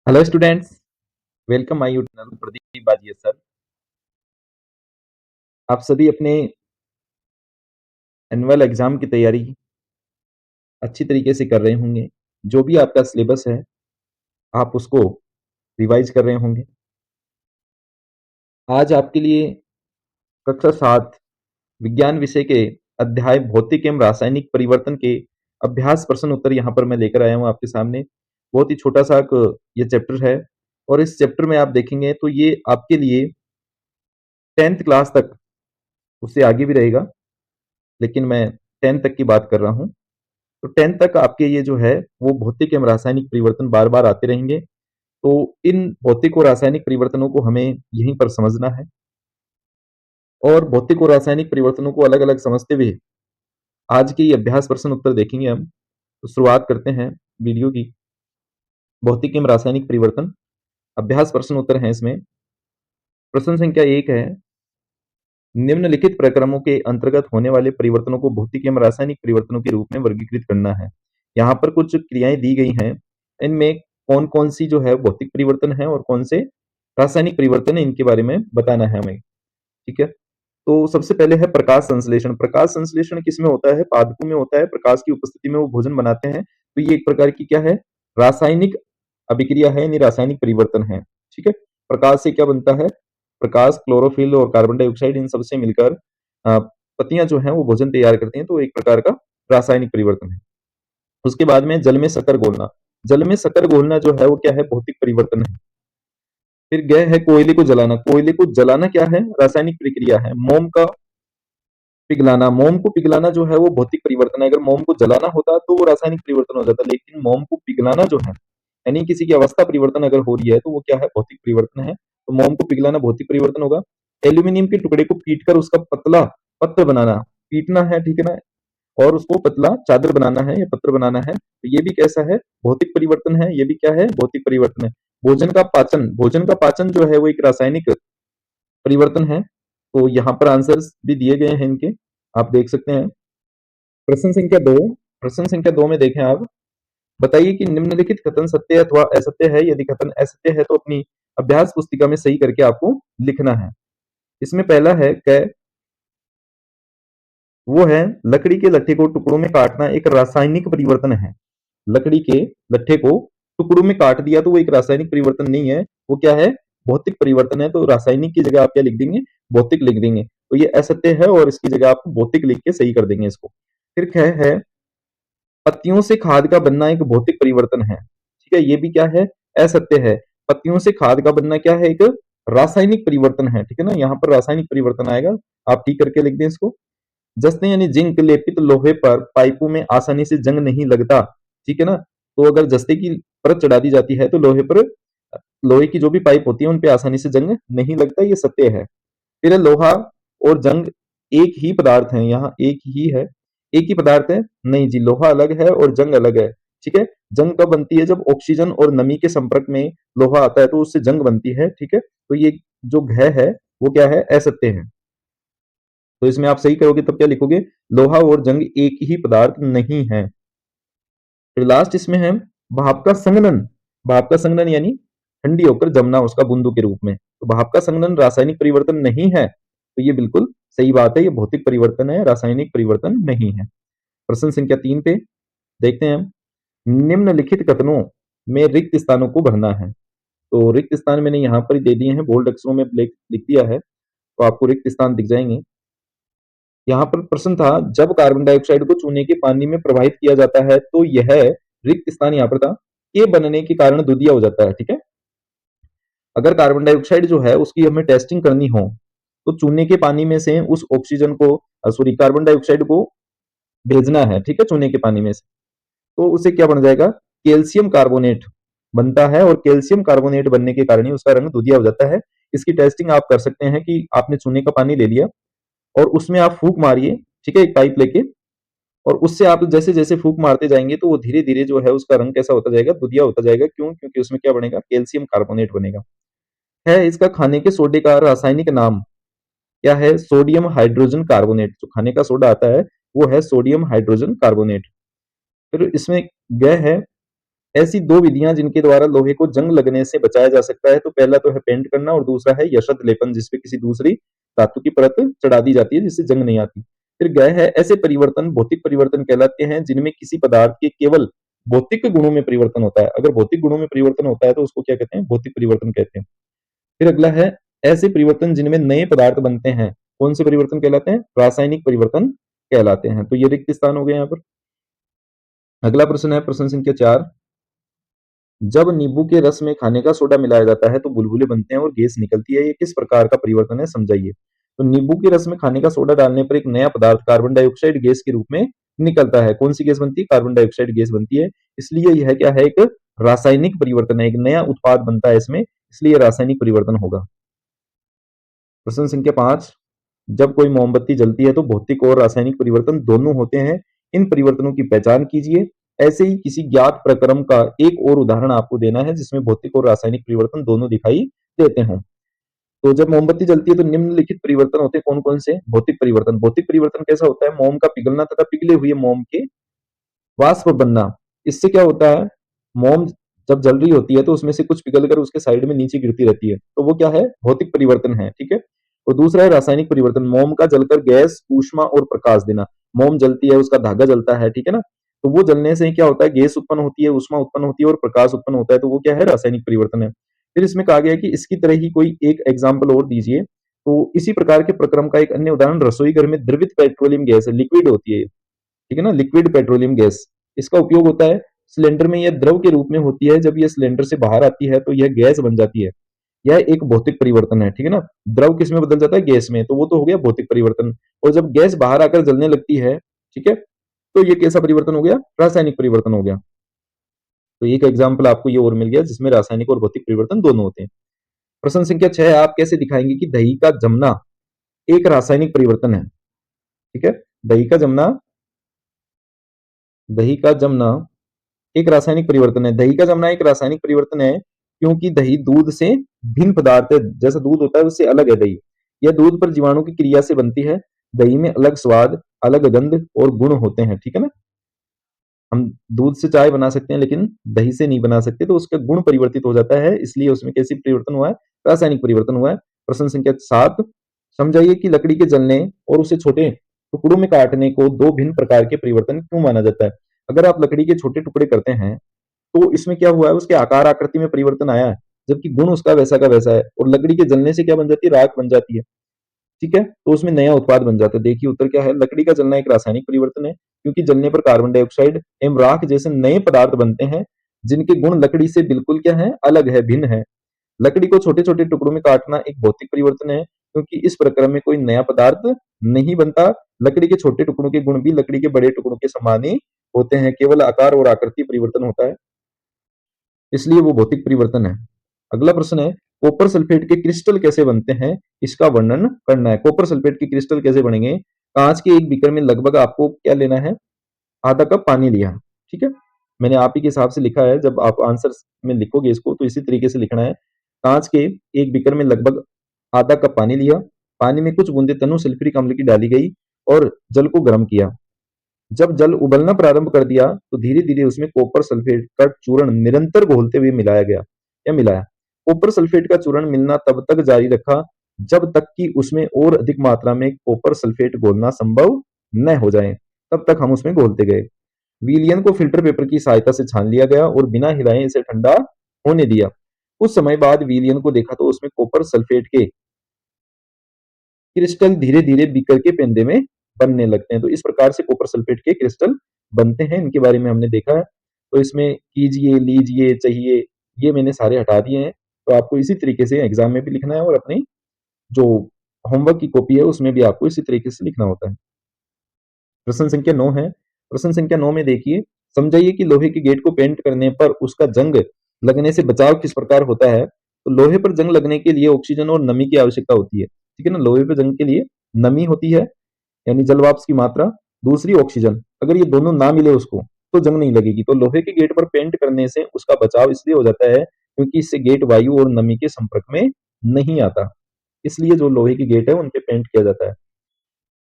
Hello students, welcome my YouTube channel Pradeep Bajiya sir. आप सभी अपने एनुअल एग्जाम की तैयारी अच्छी तरीके से कर रहे होंगे। जो भी आपका सिलेबस है, आप उसको रिवाइज कर रहे होंगे। आज आपके लिए कक्षा 7 विज्ञान विषय के अध्याय भौतिक एवं रासायनिक परिवर्तन के अभ्यास प्रश्न उत्तर यहाँ पर मैं लेकर आया हूँ आपके सामने। बहुत ही छोटा सा ये चैप्टर है और इस चैप्टर में आप देखेंगे तो ये आपके लिए 10th क्लास तक, उससे आगे भी रहेगा, लेकिन मैं 10th तक की बात कर रहा हूँ। तो 10th तक आपके ये जो है वो भौतिक एवं रासायनिक परिवर्तन बार बार आते रहेंगे। तो इन भौतिक और रासायनिक परिवर्तनों को हमें यहीं पर समझना है और भौतिक और रासायनिक परिवर्तनों को अलग अलग समझते हुए आज के ये अभ्यास प्रश्न उत्तर देखेंगे हम। तो शुरुआत करते हैं वीडियो की। भौतिक एवं रासायनिक परिवर्तन अभ्यास प्रश्न उत्तर है इसमें। प्रश्न संख्या 1 है, निम्नलिखित प्रक्रमों के अंतर्गत होने वाले परिवर्तनों को भौतिक एवं रासायनिक परिवर्तनों के रूप में वर्गीकृत करना है। यहाँ पर कुछ क्रियाएं दी गई हैं, इनमें कौन कौन सी जो है भौतिक परिवर्तन है और कौन से रासायनिक परिवर्तन है, इनके बारे में बताना है हमें। ठीक है, तो सबसे पहले है प्रकाश संश्लेषण। प्रकाश संश्लेषण किसमें होता है? पादपों में होता है। प्रकाश की उपस्थिति में वो भोजन बनाते हैं। तो ये एक प्रकार की क्या है? रासायनिक अभिक्रिया है, यानी रासायनिक परिवर्तन है। ठीक है, प्रकाश से क्या बनता है? प्रकाश, क्लोरोफिल और कार्बन डाइऑक्साइड, इन सबसे मिलकर पत्तियां जो हैं वो भोजन तैयार करती हैं। तो एक प्रकार का रासायनिक परिवर्तन है। उसके बाद में जल में शक्कर घोलना। जल में शक्कर घोलना जो है वो क्या है? भौतिक परिवर्तन है। फिर गए है कोयले को जलाना। कोयले को जलाना क्या है? रासायनिक प्रक्रिया है। मोम का पिघलाना। मोम को पिघलाना जो है वो भौतिक परिवर्तन है। अगर मोम को जलाना होता तो वो रासायनिक परिवर्तन हो जाता, लेकिन मोम को पिघलाना जो है, यानी किसी की अवस्था परिवर्तन अगर हो रही है तो वो क्या है? भौतिक परिवर्तन है। तो मोम को पिघलाना भौतिक परिवर्तन होगा। एल्यूमिनियम के टुकड़े को पीटकर उसका पतला पत्र बनाना, पीटना है, ठीक है ना, और उसको पतला चादर बनाना है या पत्र बनाना है, तो ये भी कैसा है? भौतिक परिवर्तन है। ये भी क्या है? भौतिक परिवर्तन है। भोजन का पाचन। भोजन का पाचन जो है वो एक रासायनिक परिवर्तन है। तो यहाँ पर आंसर्स भी दिए गए हैं इनके, आप देख सकते हैं। प्रश्न संख्या 2। प्रश्न संख्या 2 में देखें आप, बताइए कि निम्नलिखित कथन सत्य अथवा असत्य है। यदि कथन असत्य है तो अपनी अभ्यास पुस्तिका में सही करके आपको लिखना है। इसमें पहला है क, वो है लकड़ी के लट्ठे को टुकड़ों में काटना एक रासायनिक परिवर्तन है। लकड़ी के लट्ठे को टुकड़ों में काट दिया तो वो एक रासायनिक परिवर्तन नहीं है, वो क्या है? भौतिक परिवर्तन है। तो रासायनिक की जगह आप क्या लिख देंगे? भौतिक लिख देंगे। तो ये असत्य है और इसकी जगह आप भौतिक लिख के सही कर देंगे इसको। फिर ख है, पत्तियों से खाद का बनना एक भौतिक परिवर्तन है। ठीक है, ये भी क्या है? असत्य है। पत्तियों से खाद का बनना क्या है? एक रासायनिक परिवर्तन है। ठीक है ना, यहाँ पर रासायनिक परिवर्तन आएगा, आप ठीक करके लिख दें इसको। जस्ते यानी जिंक लेपित लोहे पर पाइपों में आसानी से जंग नहीं लगता। ठीक है ना, तो अगर जस्ते की परत चढ़ा दी जाती है तो लोहे पर, लोहे की जो भी पाइप होती है उन पे आसानी से जंग नहीं लगता, ये सत्य है। फिर लोहा और जंग एक ही पदार्थ है, यहाँ एक ही है, एक ही पदार्थ है? नहीं जी, लोहा अलग है और जंग अलग है। ठीक है, जंग कब बनती है? जब ऑक्सीजन और नमी के संपर्क में लोहा आता है तो उससे जंग बनती है। ठीक है, तो ये जो घ है वो क्या है? असत्य है। तो इसमें आप सही करोगे तब क्या लिखोगे? लोहा और जंग एक ही पदार्थ नहीं है। फिर लास्ट इसमें है भाप का संघनन। भाप का संघनन यानी ठंडी होकर जमना उसका बूंदों के रूप में। तो भाप का संघनन रासायनिक परिवर्तन नहीं है। तो ये बिल्कुल सही बात है, ये भौतिक परिवर्तन है, रासायनिक परिवर्तन नहीं है। प्रश्न संख्या 3 पे देखते हैं हम। निम्नलिखित कथनों में रिक्त स्थानों को भरना है। तो रिक्त स्थान मैंने यहाँ पर ही दे दिए हैं, बोल्ड अक्षरों में लिख दिया है, तो आपको रिक्त स्थान दिख जाएंगे। यहाँ पर प्रश्न था, जब कार्बन डाइऑक्साइड को चूने के पानी में प्रवाहित किया जाता है तो यह रिक्त स्थान यहाँ पर था, के बनने के कारण दुधिया हो जाता है। ठीक है, अगर कार्बन डाइऑक्साइड जो है उसकी हमें टेस्टिंग करनी हो तो चूने के पानी में से उस ऑक्सीजन को, सॉरी, कार्बन डाइऑक्साइड को भेजना है। ठीक है, चूने के पानी में से, तो उसे क्या बन जाएगा? कैल्शियम कार्बोनेट बनता है और कैल्शियम कार्बोनेट बनने के कारण ही उसका रंग दुधिया हो जाता है। इसकी टेस्टिंग आप कर सकते हैं कि आपने चूने का पानी ले लिया और उसमें आप फूंक मारिए, ठीक है, एक पाइप लेके, और उससे आप जैसे जैसे फूंक मारते जाएंगे तो वो धीरे धीरे जो है उसका रंग कैसा होता जाएगा? दुधिया होता जाएगा। क्यों? क्योंकि उसमें क्या बनेगा? कैल्शियम कार्बोनेट बनेगा। है इसका खाने के सोडे का रासायनिक नाम क्या है? Sodium hydrogen carbonate. जो खाने का सोडा आता है वो है सोडियम हाइड्रोजन कार्बोनेट। फिर इसमें गय है, ऐसी दो विधियां जिनके द्वारा लोहे को जंग लगने से बचाया जा सकता है, तो पहला तो है पेंट करना और दूसरा है यशत लेपन, जिसपे किसी दूसरी धातु की परत चढ़ा दी जाती है जिससे जंग नहीं आती। फिर गय है, ऐसे परिवर्तन भौतिक परिवर्तन कहलाते हैं जिनमें किसी पदार्थ के केवल भौतिक गुणों में परिवर्तन होता है। अगर भौतिक गुणों में परिवर्तन होता है तो उसको क्या कहते हैं? भौतिक परिवर्तन कहते हैं। फिर अगला है, ऐसे परिवर्तन जिनमें नए पदार्थ बनते हैं, कौन से परिवर्तन कहलाते हैं? रासायनिक परिवर्तन कहलाते हैं। तो ये रिक्त स्थान हो गए यहाँ पर। अगला प्रश्न है प्रश्न संख्या 4। जब नींबू के रस में खाने का सोडा मिलाया जाता है तो बुलबुले बनते हैं और गैस निकलती है, ये किस प्रकार का परिवर्तन है, समझाइए। तो नींबू के रस में खाने का सोडा डालने पर एक नया पदार्थ कार्बन डाइऑक्साइड गैस के रूप में निकलता है। कौन सी गैस बनती है? कार्बन डाइऑक्साइड गैस बनती है। इसलिए यह क्या है? एक रासायनिक परिवर्तन है, एक नया उत्पाद बनता है इसमें, इसलिए रासायनिक परिवर्तन होगा। प्रश्न संख्या 5। जब कोई मोमबत्ती जलती है तो भौतिक और रासायनिक परिवर्तन दोनों होते हैं, इन परिवर्तनों की पहचान कीजिए। ऐसे ही किसी ज्ञात प्रक्रम का एक और उदाहरण आपको देना है जिसमें भौतिक और रासायनिक परिवर्तन दोनों दिखाई देते हों। तो जब मोमबत्ती जलती है तो निम्नलिखित परिवर्तन होते हैं, कौन कौन से? भौतिक परिवर्तन। भौतिक परिवर्तन कैसा होता है? मोम का पिघलना तथा पिघले हुए मोम के वाष्प बनना। इससे क्या होता है? मोम जब जल रही होती है तो उसमें से कुछ पिघल कर उसके साइड में नीचे गिरती रहती है, तो वो क्या है? भौतिक परिवर्तन है। ठीक है। और दूसरा है रासायनिक परिवर्तन। मोम का जलकर गैस, ऊष्मा और प्रकाश देना। मोम जलती है, उसका धागा जलता है, ठीक है ना? तो वो जलने से क्या होता है? गैस उत्पन्न होती है, ऊष्मा उत्पन्न होती है और प्रकाश उत्पन्न होता है, तो वो क्या है? रासायनिक परिवर्तन है। फिर इसमें कहा गया है कि इसकी तरह ही कोई एक एग्जाम्पल और दीजिए। तो इसी प्रकार के प्रक्रम का एक अन्य उदाहरण रसोई घर में द्रवित पेट्रोलियम गैस है, लिक्विड होती है, ठीक है ना? लिक्विड पेट्रोलियम गैस, इसका उपयोग होता है सिलेंडर में, यह द्रव के रूप में होती है। जब यह सिलेंडर से बाहर आती है तो यह गैस बन जाती है। यह एक भौतिक परिवर्तन है, ठीक है ना? द्रव किस में बदल जाता है? गैस में, तो वो तो हो गया भौतिक परिवर्तन। और जब गैस बाहर आकर जलने लगती है, ठीक है, तो ये कैसा परिवर्तन हो गया? रासायनिक परिवर्तन हो गया। तो एक एग्जाम्पल आपको ये और मिल गया जिसमें रासायनिक और भौतिक परिवर्तन दोनों होते हैं। प्रश्न संख्या 6। आप कैसे दिखाएंगे कि दही का जमना एक रासायनिक परिवर्तन है? ठीक है, दही का जमना, दही का जमना एक रासायनिक परिवर्तन है। दही का जमना एक रासायनिक परिवर्तन है क्योंकि दही दूध से भिन्न पदार्थ है, जैसा दूध होता है उससे अलग है दही। यह दूध पर जीवाणु की क्रिया से बनती है। दही में अलग स्वाद, अलग गंध और गुण होते हैं, ठीक है ना? हम दूध से चाय बना सकते हैं लेकिन दही से नहीं बना सकते, तो उसका गुण परिवर्तित हो जाता है, इसलिए उसमें कैसी परिवर्तन हुआ है? रासायनिक परिवर्तन हुआ है। प्रश्न संख्या 7। समझाइए कि लकड़ी के जलने और उसे छोटे टुकड़ों में काटने को दो भिन्न प्रकार के परिवर्तन क्यों माना जाता है? अगर आप लकड़ी के छोटे टुकड़े करते हैं तो इसमें क्या हुआ है? उसके आकार आकृति में परिवर्तन आया है, जबकि गुण उसका वैसा का वैसा है। और लकड़ी के जलने से क्या बन जाती है? राख बन जाती है, ठीक है, तो उसमें नया उत्पाद बन जाता है। देखिए उत्तर क्या है? लकड़ी का जलना एक रासायनिक परिवर्तन है क्योंकि जलने पर कार्बन डाइऑक्साइड एवं राख जैसे नए पदार्थ बनते हैं जिनके गुण लकड़ी से बिल्कुल क्या है? अलग है, भिन्न है। लकड़ी को छोटे छोटे टुकड़ों में काटना एक भौतिक परिवर्तन है क्योंकि इस प्रक्रिया में कोई नया पदार्थ नहीं बनता। लकड़ी के छोटे टुकड़ों के गुण भी लकड़ी के बड़े टुकड़ों के समान ही होते हैं, केवल आकार और आकृति परिवर्तन होता है, इसलिए वो भौतिक परिवर्तन है। अगला प्रश्न है, कॉपर सल्फेट के क्रिस्टल कैसे बनते हैं, इसका वर्णन करना है। कॉपर सल्फेट के क्रिस्टल कैसे बनेंगे? कांच के एक बीकर में लगभग आपको क्या लेना है? आधा कप पानी लिया, ठीक है। मैंने आप ही के हिसाब से लिखा है, जब आप आंसर में लिखोगे इसको तो इसी तरीके से लिखना है। कांच के एक बीकर में लगभग आधा कप पानी लिया, पानी में कुछ बूंदे तनु सल्फ्यूरिक अम्ल की डाली गई और जल को गर्म किया। जब जल उबलना प्रारंभ कर दिया तो धीरे धीरे उसमें कॉपर सल्फेट का चूर्ण निरंतर घोलते हुए मिलाया गया या मिलाया। कॉपर सल्फेट का चूर्ण मिलना तब तक जारी रखा जब तक कि उसमें और अधिक मात्रा में कॉपर सल्फेट घोलना संभव न हो जाए, तब तक हम उसमें घोलते गए। विलियन को फिल्टर पेपर की सहायता से छान लिया गया और बिना हिलाए इसे ठंडा होने दिया। कुछ समय बाद विलियन को देखा तो उसमें कॉपर सल्फेट के क्रिस्टल धीरे धीरे बीकर के पेंदे में बनने लगते हैं। तो इस प्रकार से कॉपर सल्फेट के क्रिस्टल बनते हैं, इनके बारे में हमने देखा है। तो इसमें कीजिए, लीजिए, चाहिए, ये मैंने सारे हटा दिए हैं। तो आपको इसी तरीके से एग्जाम में भी लिखना है और अपनी जो होमवर्क की कॉपी है उसमें भी आपको इसी तरीके से लिखना होता है। प्रश्न संख्या 9 है। प्रश्न संख्या 9 में देखिए, समझाइए कि लोहे के गेट को पेंट करने पर उसका जंग लगने से बचाव किस प्रकार होता है? तो लोहे पर जंग लगने के लिए ऑक्सीजन और नमी की आवश्यकता होती है, ठीक है ना? लोहे पर जंग के लिए नमी होती है, यानी जल वाष्प की मात्रा, दूसरी ऑक्सीजन। अगर ये दोनों ना मिले उसको तो जंग नहीं लगेगी। तो लोहे के गेट पर पेंट करने से उसका बचाव इसलिए हो जाता है क्योंकि इससे गेट वायु और नमी के संपर्क में नहीं आता, इसलिए जो लोहे के गेट है उन पे पेंट किया जाता है।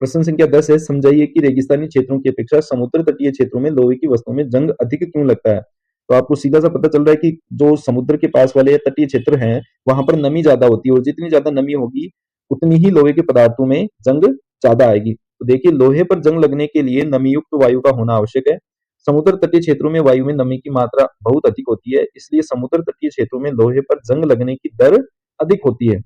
प्रश्न संख्या 10 है, समझाइए कि रेगिस्तानी क्षेत्रों की अपेक्षा समुद्र तटीय क्षेत्रों में लोहे की वस्तुओं में जंग अधिक क्यों लगता है? तो आपको सीधा-सा पता चल रहा है कि जो समुद्र के पास वाले तटीय क्षेत्र हैं, वहाँ पर नमी ज़्यादा होती है और जितनी ज़्यादा नमी होगी, उतनी ही लोहे के पदार्थों में जंग ज़्यादा आएगी। तो देखिए लोहे पर जंग लगने के लिए नमीयुक्त वायु का होना आवश्यक है। समुद्र तटीय क्षेत्रों में वायु में नमी की मात्रा बहुत अधिक होती है, इसलिए समुद्र तटीय क्षेत्रों में लोहे पर जंग लगने की दर अधिक होती है।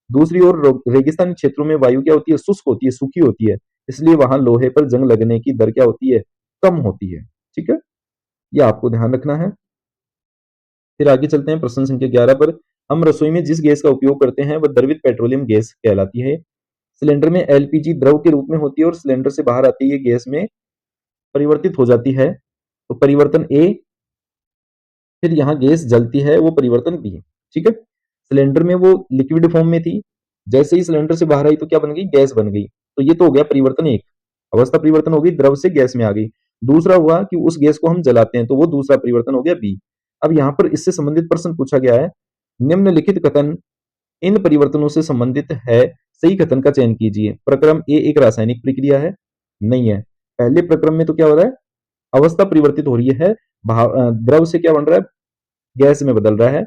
दूसरी ओर रेगिस्तानी क्षेत्रों में वायु क्या होती है? शुष्क होती है, सूखी होती है, इसलिए वहां लोहे पर जंग लगने की दर क्या होती है? कम होती है। ठीक है, ये आपको ध्यान रखना है। फिर आगे चलते हैं प्रश्न संख्या 11 पर। हम रसोई में जिस गैस का उपयोग करते हैं वह द्रवित पेट्रोलियम गैस कहलाती है। सिलेंडर में एलपीजी द्रव के रूप में होती है और सिलेंडर से बाहर आती है गैस में परिवर्तित हो जाती है। तो परिवर्तन ए, फिर यहाँ गैस जलती है, वो परिवर्तन बी। ठीक है, सिलेंडर में वो लिक्विड फॉर्म में थी, जैसे ही सिलेंडर से बाहर आई तो क्या बन गई? गैस बन गई। तो ये तो हो गया परिवर्तन एक, अवस्था परिवर्तन हो गई, द्रव से गैस में आ गई। दूसरा हुआ कि उस गैस को हम जलाते हैं, तो वो दूसरा परिवर्तन हो गया बी। अब यहाँ पर इससे संबंधित प्रश्न पूछा गया है, निम्नलिखित कथन इन परिवर्तनों से संबंधित है, सही कथन का चयन कीजिए। प्रक्रम ए एक रासायनिक प्रक्रिया है, नहीं है। पहले प्रक्रम में तो क्या हो रहा है? अवस्था परिवर्तित हो रही है, द्रव से क्या बन रहा है? गैस में बदल रहा है।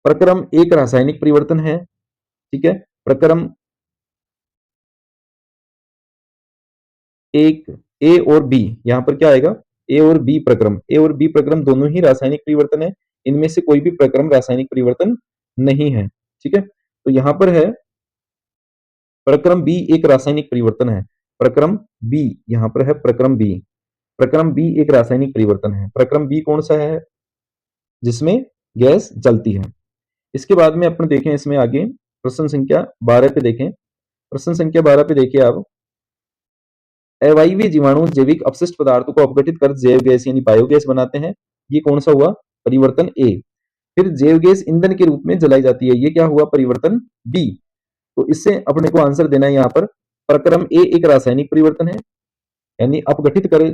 प्रक्रम एक रासायनिक परिवर्तन है। ठीक है, प्रक्रम एक, ए और बी, यहाँ पर क्या आएगा? ए और बी प्रक्रम, ए और बी प्रक्रम दोनों ही रासायनिक परिवर्तन है, इनमें से कोई भी प्रक्रम रासायनिक परिवर्तन नहीं है। ठीक है, तो यहाँ पर है प्रक्रम बी एक रासायनिक परिवर्तन है। प्रक्रम बी, यहाँ पर है प्रक्रम बी, प्रक्रम बी एक रासायनिक परिवर्तन है। प्रक्रम बी कौन सा है? जिसमें गैस जलती है। इसके बाद में अपन देखें इसमें आगे प्रश्न संख्या 12 पे देखें। प्रश्न संख्या 12 पे देखिए आप, अवायवीय जीवाणु जैविक अपशिष्ट पदार्थों को अपघटित कर जैव गैस यानी बायोगैस बनाते हैं। ये कौन सा हुआ? परिवर्तन ए। फिर जैव गैस ईंधन के रूप में जलाई जाती है, ये क्या हुआ? परिवर्तन बी। तो इससे अपने को आंसर देना है यहाँ पर, प्रक्रम ए एक रासायनिक परिवर्तन है, यानी अपघटित कर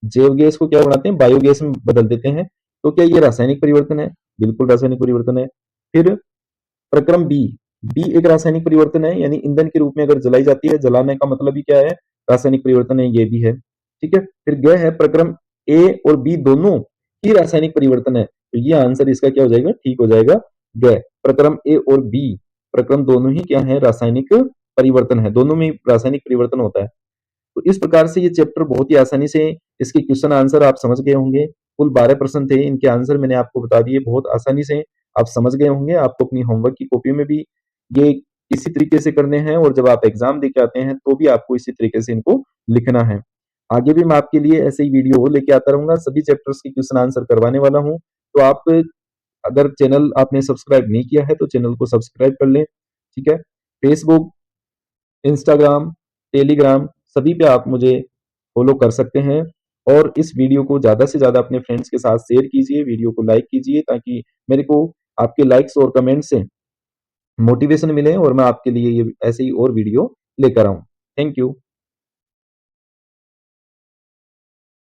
जैव गैस को क्या बनाते हैं? बायोगैस में बदल देते हैं। तो क्या ये रासायनिक परिवर्तन है? बिल्कुल रासायनिक परिवर्तन है। फिर प्रक्रम बी, बी एक रासायनिक परिवर्तन है, यानी ईंधन के रूप में अगर जलाई जाती है, जलाने का मतलब ही क्या है? रासायनिक परिवर्तन है, ये भी है। ठीक है, फिर ग है प्रक्रम ए और बी दोनों ही रासायनिक परिवर्तन है, तो ये आंसर इसका क्या हो जाएगा? ठीक हो जाएगा, ग। प्रक्रम ए और बी प्रक्रम दोनों ही क्या है? रासायनिक परिवर्तन है, दोनों में रासायनिक परिवर्तन होता है। तो इस प्रकार से ये चैप्टर बहुत ही आसानी से इसके क्वेश्चन आंसर आप समझ गए होंगे। कुल 12 प्रश्न थे, इनके आंसर मैंने आपको बता दिए, बहुत आसानी से आप समझ गए होंगे। आपको अपनी होमवर्क की कॉपी में भी ये इसी तरीके से करने हैं और जब आप एग्जाम देके आते हैं तो भी आपको इसी तरीके से इनको लिखना है। आगे भी मैं आपके लिए ऐसे ही वीडियो लेके आता रहूंगा, सभी चैप्टर्स के क्वेश्चन आंसर करवाने वाला हूँ। तो आप अगर चैनल आपने सब्सक्राइब नहीं किया है तो चैनल को सब्सक्राइब कर लें। ठीक है, फेसबुक, इंस्टाग्राम, टेलीग्राम सभी पे आप मुझे फॉलो कर सकते हैं और इस वीडियो को ज़्यादा से ज़्यादा अपने फ्रेंड्स के साथ शेयर कीजिए, वीडियो को लाइक कीजिए ताकि मेरे को आपके लाइक्स और कमेंट से मोटिवेशन मिले और मैं आपके लिए ये ऐसे ही और वीडियो लेकर आऊँ। Thank you.